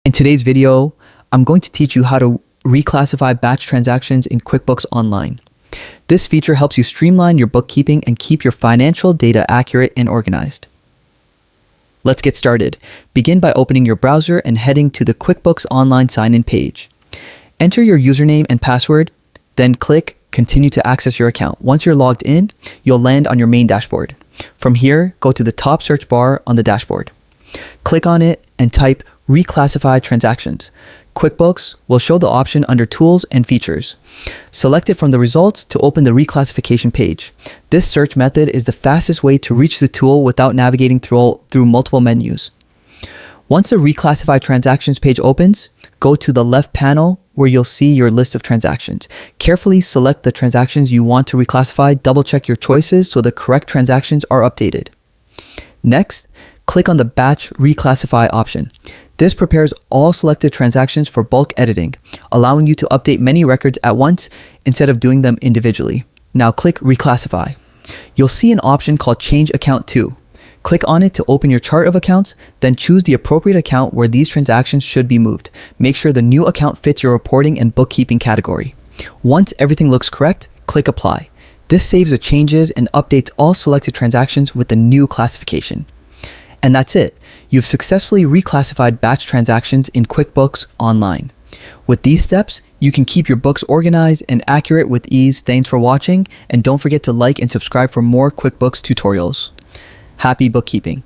In today's video, I'm going to teach you how to reclassify batch transactions in QuickBooks Online. This feature helps you streamline your bookkeeping and keep your financial data accurate and organized. Let's get started. Begin by opening your browser and heading to the QuickBooks Online sign-in page. Enter your username and password, then click Continue to access your account. Once you're logged in, you'll land on your main dashboard. From here, go to the top search bar on the dashboard. Click on it and type Reclassify Transactions. QuickBooks will show the option under Tools and Features. Select it from the results to open the reclassification page. This search method is the fastest way to reach the tool without navigating through multiple menus. Once the Reclassify Transactions page opens, go to the left panel where you'll see your list of transactions. Carefully select the transactions you want to reclassify. Double-check your choices so the correct transactions are updated. Next, click on the Batch Reclassify option. This prepares all selected transactions for bulk editing, allowing you to update many records at once instead of doing them individually. Now click Reclassify. You'll see an option called Change Account To. Click on it to open your chart of accounts, then choose the appropriate account where these transactions should be moved. Make sure the new account fits your reporting and bookkeeping category. Once everything looks correct, click Apply. This saves the changes and updates all selected transactions with the new classification. And that's it. You've successfully reclassified batch transactions in QuickBooks Online. With these steps, you can keep your books organized and accurate with ease. Thanks for watching, and don't forget to like and subscribe for more QuickBooks tutorials. Happy bookkeeping.